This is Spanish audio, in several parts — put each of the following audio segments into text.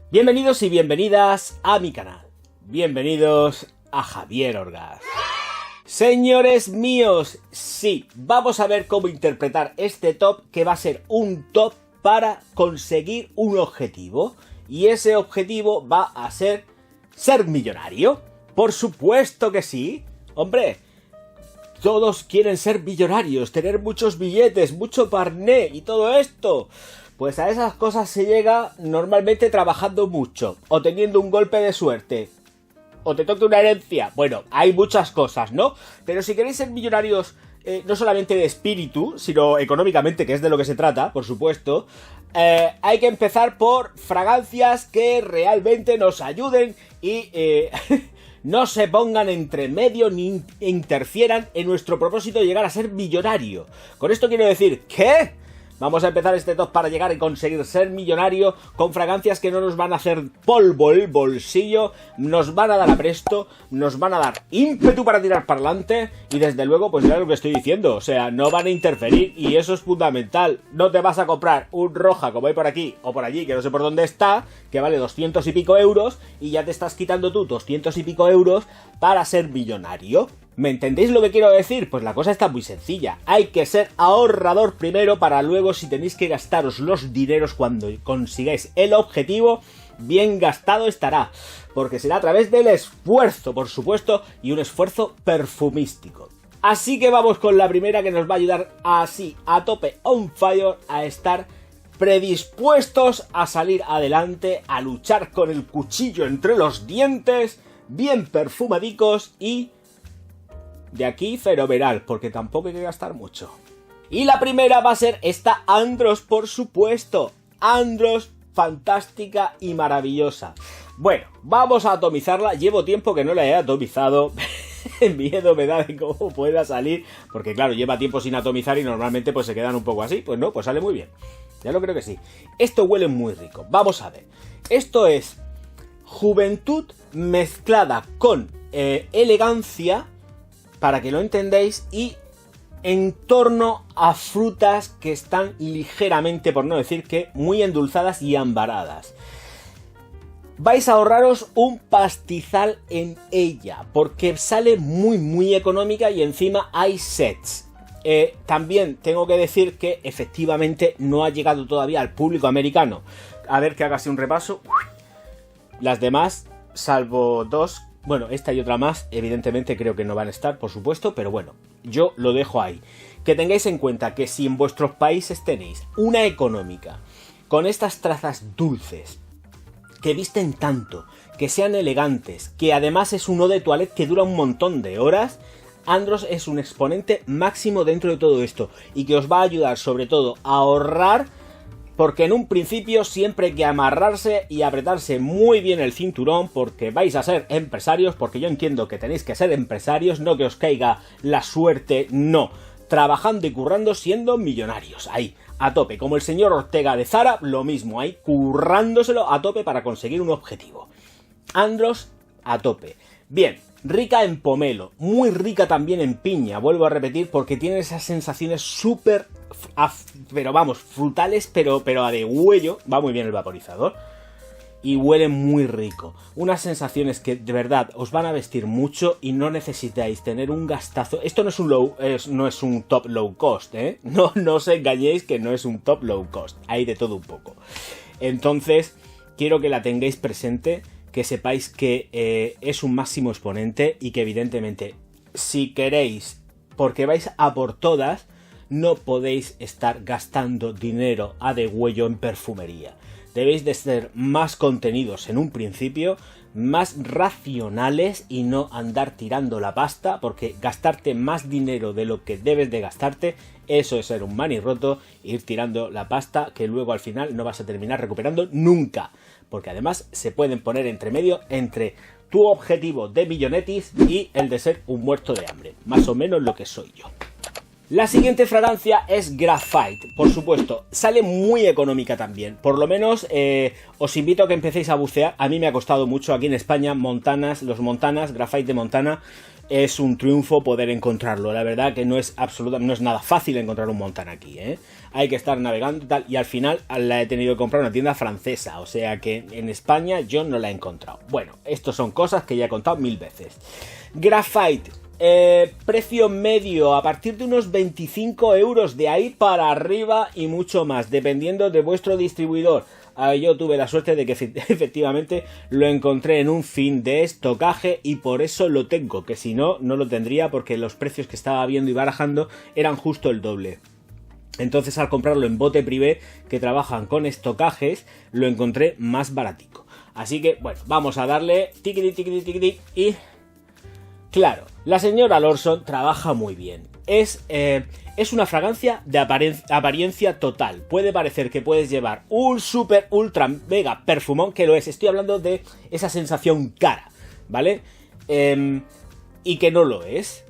Bienvenidos y bienvenidas a mi canal. Bienvenidos a Javier Orgaz. Señores míos, sí, vamos a ver cómo interpretar este top, que va a ser un top para conseguir un objetivo. Y ese objetivo va a ser millonario. Por supuesto que sí. Hombre, todos quieren ser millonarios, tener muchos billetes, mucho parné y todo esto. Pues a esas cosas se llega normalmente trabajando mucho, o teniendo un golpe de suerte, o te toque una herencia. Bueno, hay muchas cosas, ¿no? Pero si queréis ser millonarios, no solamente de espíritu, sino económicamente, que es de lo que se trata, por supuesto, hay que empezar por fragancias que realmente nos ayuden y no se pongan entre medio ni interfieran en nuestro propósito de llegar a ser millonario. Con esto quiero decir que vamos a empezar este top para llegar y conseguir ser millonario con fragancias que no nos van a hacer polvo el bolsillo, nos van a dar apresto, nos van a dar ímpetu para tirar para adelante y desde luego, pues ya lo que estoy diciendo, o sea, no van a interferir y eso es fundamental. No te vas a comprar un roja como hay por aquí o por allí, que no sé por dónde está, que vale 200 y pico euros y ya te estás quitando tú 200 y pico euros para ser millonario. ¿Me entendéis lo que quiero decir? Pues la cosa está muy sencilla. Hay que ser ahorrador primero para luego, si tenéis que gastaros los dineros cuando consigáis el objetivo, bien gastado estará. Porque será a través del esfuerzo, por supuesto, y un esfuerzo perfumístico. Así que vamos con la primera, que nos va a ayudar así, a tope, on fire, a estar predispuestos a salir adelante, a luchar con el cuchillo entre los dientes, bien perfumadicos y de aquí fenomenal, porque tampoco hay que gastar mucho. Y la primera va a ser esta Andros, por supuesto. Andros, fantástica y maravillosa. Bueno, vamos a atomizarla. Llevo tiempo que no la he atomizado. Miedo me da de cómo pueda salir, porque claro, lleva tiempo sin atomizar y normalmente pues se quedan un poco así. Pues no, pues sale muy bien. Ya lo creo que sí. Esto huele muy rico. Vamos a ver. Esto es juventud mezclada con elegancia, para que lo entendáis, y en torno a frutas que están ligeramente, por no decir que, muy endulzadas y ambaradas. Vais a ahorraros un pastizal en ella, porque sale muy económica y encima hay sets. También tengo que decir que efectivamente no ha llegado todavía al público americano. A ver, que haga así un repaso. Las demás, salvo dos, bueno, esta y otra más, evidentemente creo que no van a estar, por supuesto, pero bueno, yo lo dejo ahí. Que tengáis en cuenta que si en vuestros países tenéis una económica con estas trazas dulces, que visten tanto, que sean elegantes, que además es un eau de toilette que dura un montón de horas, Andros es un exponente máximo dentro de todo esto y que os va a ayudar sobre todo a ahorrar. Porque en un principio siempre hay que amarrarse y apretarse muy bien el cinturón, porque vais a ser empresarios, porque yo entiendo que tenéis que ser empresarios, no que os caiga la suerte, no. Trabajando y currando siendo millonarios, ahí, a tope. Como el señor Ortega de Zara, lo mismo, ahí, currándoselo a tope para conseguir un objetivo. Andros, a tope. Bien, rica en pomelo, muy rica también en piña, vuelvo a repetir, porque tiene esas sensaciones súper, pero vamos, frutales, pero a de huello. Va muy bien el vaporizador y huele muy rico. Unas sensaciones que de verdad os van a vestir mucho y no necesitáis tener un gastazo. Esto no es un top low cost, ¿eh? No os engañéis que no es un top low cost, hay de todo un poco. Entonces, quiero que la tengáis presente, que sepáis que es un máximo exponente y que evidentemente, si queréis, porque vais a por todas, no podéis estar gastando dinero a degüello en perfumería. Debéis de ser más contenidos en un principio, más racionales y no andar tirando la pasta, porque gastarte más dinero de lo que debes de gastarte, eso es ser un manirroto, ir tirando la pasta que luego al final no vas a terminar recuperando nunca. Porque además se pueden poner entre medio entre tu objetivo de millonetis y el de ser un muerto de hambre. Más o menos lo que soy yo. La siguiente fragancia es Graphite, por supuesto, sale muy económica también, por lo menos os invito a que empecéis a bucear. A mí me ha costado mucho aquí en España, los Montanas, Graphite de Montana, es un triunfo poder encontrarlo. La verdad que no es nada fácil encontrar un Montan aquí, ¿eh? Hay que estar navegando y tal, y al final la he tenido que comprar en una tienda francesa, o sea que en España yo no la he encontrado. Bueno, estos son cosas que ya he contado 1000 veces. Graphite, precio medio a partir de unos 25 euros, de ahí para arriba y mucho más, dependiendo de vuestro distribuidor. Yo tuve la suerte de que efectivamente lo encontré en un fin de estocaje y por eso lo tengo, que si no, no lo tendría porque los precios que estaba viendo y barajando eran justo el doble. Entonces al comprarlo en bote privé, que trabajan con estocajes, lo encontré más baratico. Así que bueno, vamos a darle tiquiti y... Claro, la señora Lorson trabaja muy bien. Es una fragancia de apariencia total. Puede parecer que puedes llevar un super ultra mega perfumón, que lo es. Estoy hablando de esa sensación cara, ¿vale? Y que no lo es.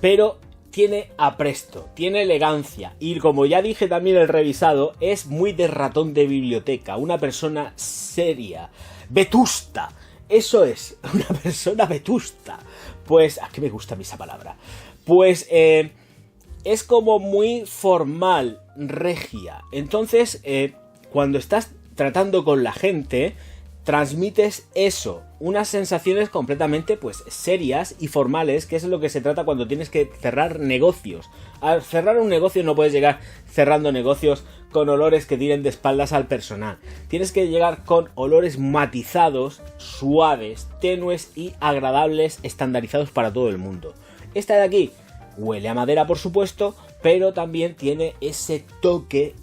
Pero tiene apresto, tiene elegancia. Y como ya dije también en el revisado, es muy de ratón de biblioteca. Una persona seria, vetusta. Eso es, una persona vetusta. Pues, ¿a qué me gusta a mí esa palabra? Pues, es como muy formal, regia. Entonces, cuando estás tratando con la gente, transmites eso, unas sensaciones completamente pues serias y formales, que es lo que se trata cuando tienes que cerrar negocios. Al cerrar un negocio no puedes llegar cerrando negocios con olores que tiren de espaldas al personal. Tienes que llegar con olores matizados, suaves, tenues y agradables, estandarizados para todo el mundo. Esta de aquí huele a madera, por supuesto, pero también tiene ese toque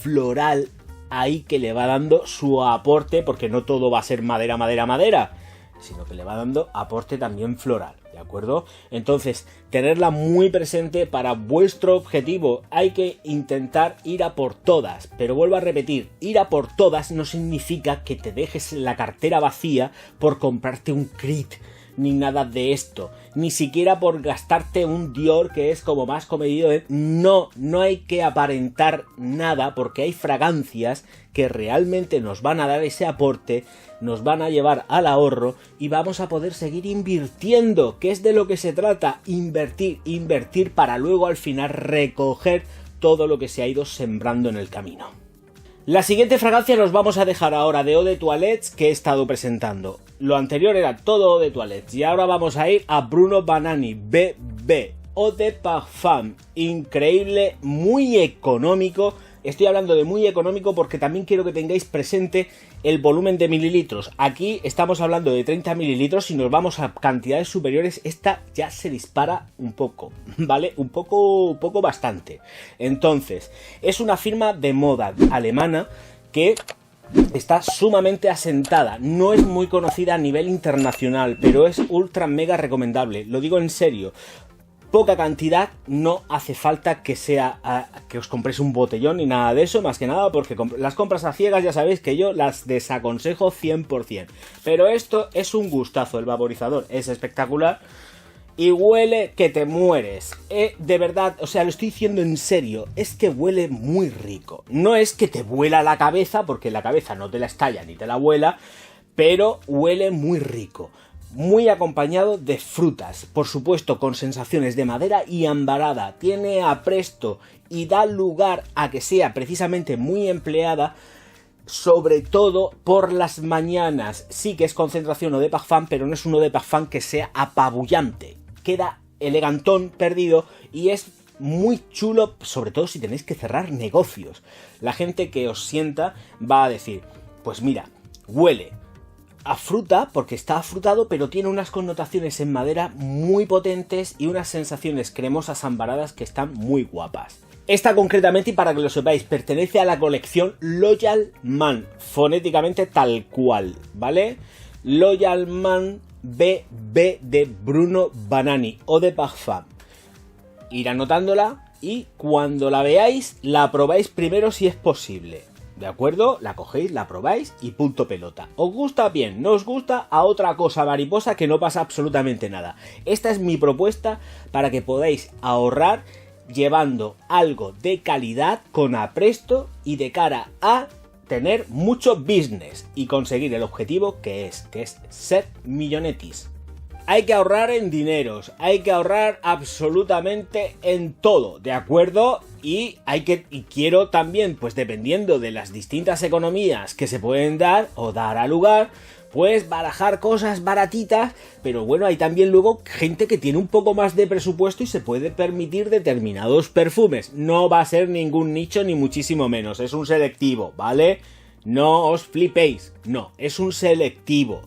floral ahí que le va dando su aporte, porque no todo va a ser madera, sino que le va dando aporte también floral, ¿de acuerdo? Entonces, tenerla muy presente para vuestro objetivo. Hay que intentar ir a por todas, pero vuelvo a repetir, ir a por todas no significa que te dejes la cartera vacía por comprarte un Creed, ni nada de esto, ni siquiera por gastarte un Dior que es como más comedido. No hay que aparentar nada, porque hay fragancias que realmente nos van a dar ese aporte, nos van a llevar al ahorro y vamos a poder seguir invirtiendo, que es de lo que se trata, invertir para luego al final recoger todo lo que se ha ido sembrando en el camino. La siguiente fragancia nos vamos a dejar ahora de Eau de Toilette, que he estado presentando. Lo anterior era todo Eau de Toilette y ahora vamos a ir a Bruno Banani BB Eau de Parfum. Increíble, muy económico. Estoy hablando de muy económico porque también quiero que tengáis presente el volumen de mililitros. Aquí estamos hablando de 30 mililitros. Si nos vamos a cantidades superiores, esta ya se dispara un poco, ¿vale? Un poco bastante. Entonces, es una firma de moda alemana que está sumamente asentada. No es muy conocida a nivel internacional, pero es ultra mega recomendable. Lo digo en serio. Poca cantidad, no hace falta que que os compréis un botellón ni nada de eso, más que nada porque las compras a ciegas ya sabéis que yo las desaconsejo 100%. Pero esto es un gustazo, el vaporizador es espectacular y huele que te mueres. De verdad, o sea, lo estoy diciendo en serio, es que huele muy rico. No es que te vuela la cabeza, porque la cabeza no te la estalla ni te la vuela, pero huele muy rico. Muy acompañado de frutas, por supuesto con sensaciones de madera y ambarada. Tiene apresto y da lugar a que sea precisamente muy empleada, sobre todo por las mañanas. Sí que es concentración Eau de Parfum, pero no es un Eau de Parfum que sea apabullante. Queda elegantón, perdido, y es muy chulo, sobre todo si tenéis que cerrar negocios. La gente que os sienta va a decir, pues mira, huele a fruta porque está afrutado, pero tiene unas connotaciones en madera muy potentes y unas sensaciones cremosas ambaradas que están muy guapas. Esta concretamente, y para que lo sepáis, pertenece a la colección Loyal Man, fonéticamente tal cual, ¿vale? Loyal Man BB de Bruno Banani Eau de Parfum. Ir anotándola y cuando la veáis, la probáis primero si es posible. ¿De acuerdo? La cogéis, la probáis y punto pelota. ¿Os gusta? Bien. ¿No os gusta? A otra cosa mariposa, que no pasa absolutamente nada. Esta es mi propuesta para que podáis ahorrar llevando algo de calidad con apresto y de cara a tener mucho business y conseguir el objetivo que es ser millonetis. hay que ahorrar en dineros, hay que ahorrar absolutamente en todo, ¿de acuerdo? Y quiero también, pues dependiendo de las distintas economías que se pueden dar o dar a lugar, pues barajar cosas baratitas, pero bueno, hay también luego gente que tiene un poco más de presupuesto y se puede permitir determinados perfumes. No va a ser ningún nicho ni muchísimo menos, es un selectivo, ¿vale? No os flipéis, no, es un selectivo.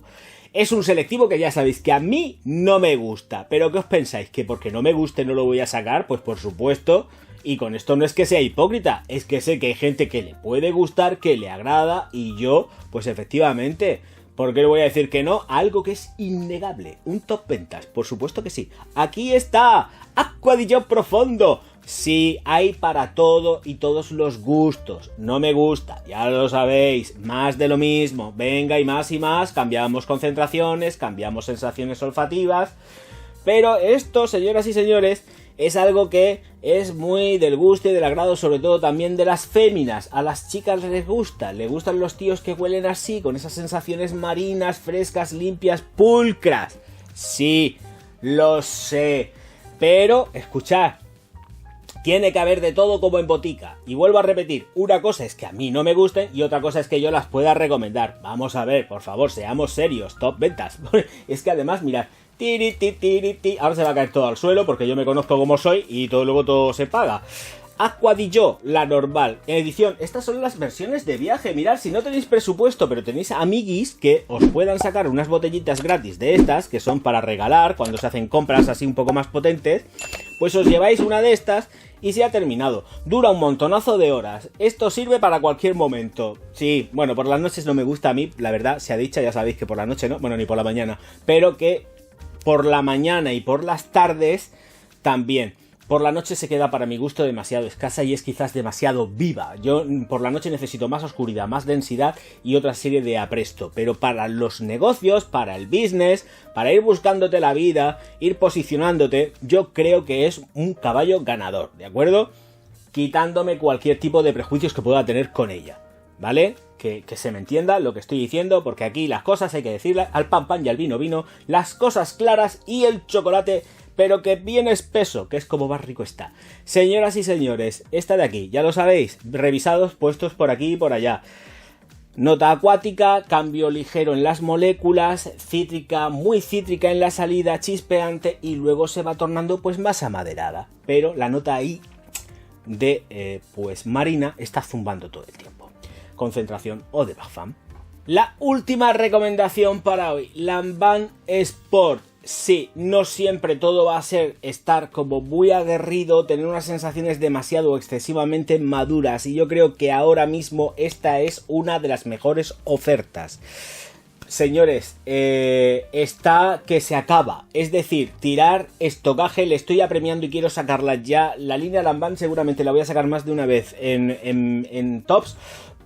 Es un selectivo que ya sabéis que a mí no me gusta, pero ¿qué os pensáis? ¿Que porque no me guste no lo voy a sacar? Pues por supuesto, y con esto no es que sea hipócrita, es que sé que hay gente que le puede gustar, que le agrada, y yo, pues efectivamente, ¿por qué le voy a decir que no? Algo que es innegable, un top ventas, por supuesto que sí. Aquí está, Acqua di Gio Profondo. Sí, hay para todo y todos los gustos. No me gusta, ya lo sabéis, más de lo mismo. Venga, y más, cambiamos concentraciones, cambiamos sensaciones olfativas. Pero esto, señoras y señores, es algo que es muy del gusto y del agrado, sobre todo también de las féminas. A las chicas les gustan los tíos que huelen así, con esas sensaciones marinas, frescas, limpias, pulcras. Sí, lo sé. Pero, escuchad, tiene que haber de todo como en botica. Y vuelvo a repetir, una cosa es que a mí no me gusten y otra cosa es que yo las pueda recomendar. Vamos a ver, por favor, seamos serios, top ventas. Es que además, mirad, ahora se va a caer todo al suelo porque yo me conozco como soy y luego todo se paga. Acqua di Gio, la normal, edición. Estas son las versiones de viaje. Mirad, si no tenéis presupuesto, pero tenéis amiguis que os puedan sacar unas botellitas gratis de estas, que son para regalar cuando se hacen compras así un poco más potentes, pues os lleváis una de estas y se ha terminado. Dura un montonazo de horas. Esto sirve para cualquier momento. Sí, bueno, por las noches no me gusta a mí, la verdad, sea dicha, ya sabéis que por la noche no, bueno, ni por la mañana, pero que por la mañana y por las tardes también. Por la noche se queda para mi gusto demasiado escasa y es quizás demasiado viva. Yo por la noche necesito más oscuridad, más densidad y otra serie de apresto. Pero para los negocios, para el business, para ir buscándote la vida, ir posicionándote, yo creo que es un caballo ganador, ¿de acuerdo? Quitándome cualquier tipo de prejuicios que pueda tener con ella, ¿vale? Que se me entienda lo que estoy diciendo, porque aquí las cosas hay que decirlas, al pan pan y al vino vino, las cosas claras y el chocolate, pero que bien espeso, que es como más rico está. Señoras y señores, esta de aquí, ya lo sabéis, revisados, puestos por aquí y por allá. Nota acuática, cambio ligero en las moléculas, cítrica, muy cítrica en la salida, chispeante y luego se va tornando pues más amaderada. Pero la nota ahí de pues marina está zumbando todo el tiempo. Concentración Eau de Parfum. La última recomendación para hoy, Lanvin Sport. Sí, no siempre todo va a ser estar como muy aguerrido, tener unas sensaciones demasiado o excesivamente maduras y yo creo que ahora mismo esta es una de las mejores ofertas. Señores, está que se acaba, es decir, tirar estocaje, le estoy apremiando y quiero sacarla ya. La línea Lanvin seguramente la voy a sacar más de una vez en tops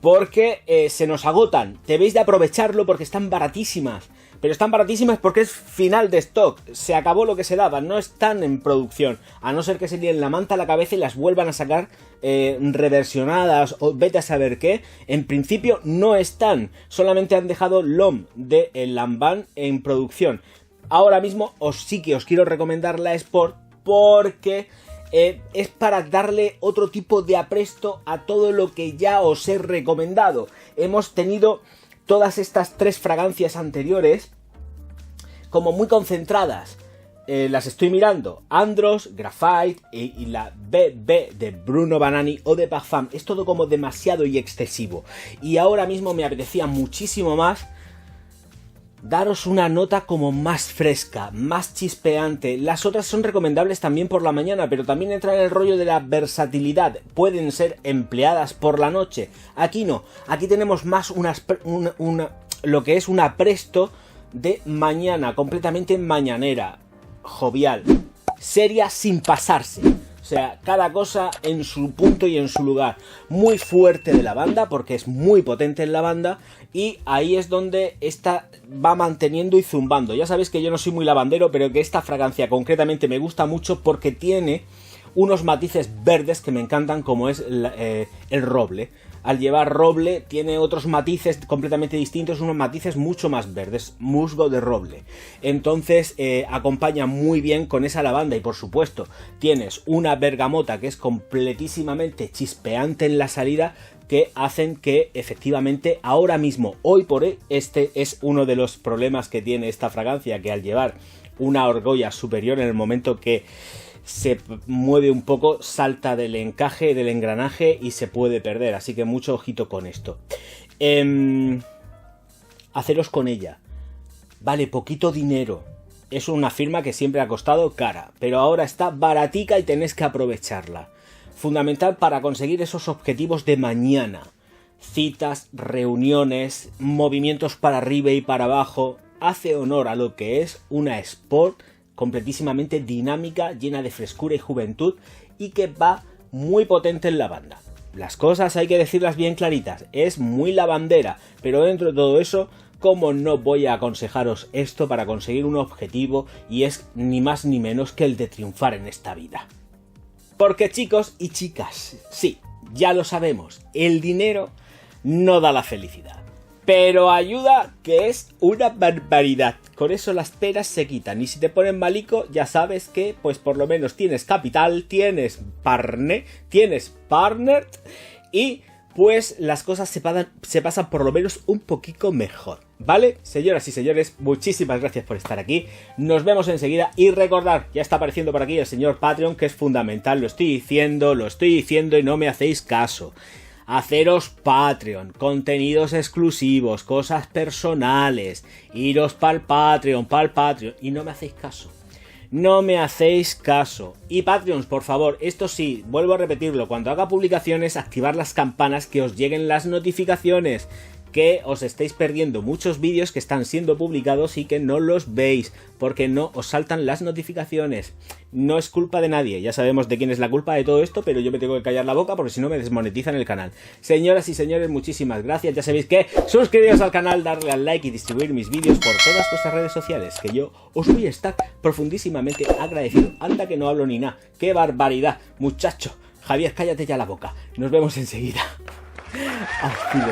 porque se nos agotan. Debéis de aprovecharlo porque están baratísimas. Pero están baratísimas porque es final de stock. Se acabó lo que se daba, no están en producción. A no ser que se líen la manta a la cabeza y las vuelvan a sacar reversionadas o vete a saber qué. En principio no están. Solamente han dejado LOM de Lanvin en producción. Ahora mismo sí que os quiero recomendar la Sport porque es para darle otro tipo de apresto a todo lo que ya os he recomendado. Hemos tenido todas estas tres fragancias anteriores como muy concentradas. Las estoy mirando. Andros, Graphite y la BB de Bruno Banani Eau de Parfum. Es todo como demasiado y excesivo. Y ahora mismo me apetecía muchísimo más daros una nota como más fresca, más chispeante. Las otras son recomendables también por la mañana, pero también entra en el rollo de la versatilidad. Pueden ser empleadas por la noche. Aquí no. Aquí tenemos más lo que es un apresto de mañana, completamente mañanera, jovial, seria sin pasarse. O sea, cada cosa en su punto y en su lugar. Muy fuerte de lavanda, porque es muy potente en lavanda. Y ahí es donde esta va manteniendo y zumbando. Ya sabéis que yo no soy muy lavandero, pero que esta fragancia concretamente me gusta mucho porque tiene unos matices verdes que me encantan, como es el roble. al llevar roble tiene otros matices completamente distintos, unos matices mucho más verdes, musgo de roble. Entonces acompaña muy bien con esa lavanda y por supuesto tienes una bergamota que es completísimamente chispeante en la salida, que hacen que efectivamente ahora mismo, hoy por hoy, este es uno de los problemas que tiene esta fragancia, que al llevar una argolla superior en el momento que se mueve un poco, salta del encaje, del engranaje y se puede perder, así que mucho ojito con esto. Haceros con ella, vale poquito dinero, es una firma que siempre ha costado cara, pero ahora está baratica y tenéis que aprovecharla. Fundamental para conseguir esos objetivos de mañana. Citas, reuniones, movimientos para arriba y para abajo. Hace honor a lo que es una Sport completísimamente dinámica, llena de frescura y juventud y que va muy potente en lavanda. Las cosas hay que decirlas bien claritas. Es muy lavandera, pero dentro de todo eso, ¿cómo no voy a aconsejaros esto para conseguir un objetivo? Y es ni más ni menos que el de triunfar en esta vida. Porque chicos y chicas, sí, ya lo sabemos, el dinero no da la felicidad, pero ayuda, que es una barbaridad. Con eso las peras se quitan y si te ponen malico ya sabes que pues por lo menos tienes capital, tienes partner y pues las cosas se pasan por lo menos un poquito mejor, ¿vale? Señoras y señores, muchísimas gracias por estar aquí, nos vemos enseguida y recordad, ya está apareciendo por aquí el señor Patreon, que es fundamental, lo estoy diciendo y no me hacéis caso. Haceros Patreon, contenidos exclusivos, cosas personales, iros pa'l Patreon, y no me hacéis caso. No me hacéis caso. Y Patreons, por favor, esto sí, vuelvo a repetirlo, cuando haga publicaciones, activar las campanas, que os lleguen las notificaciones, que os estáis perdiendo muchos vídeos que están siendo publicados y que no los veis, porque no os saltan las notificaciones. No es culpa de nadie, ya sabemos de quién es la culpa de todo esto, pero yo me tengo que callar la boca porque si no me desmonetizan el canal. Señoras y señores, muchísimas gracias, ya sabéis que suscribiros al canal, darle al like y distribuir mis vídeos por todas vuestras redes sociales, que yo os voy a estar profundísimamente agradecido. Anda que no hablo ni nada, qué barbaridad, muchacho. Javier, cállate ya la boca, nos vemos enseguida. Así de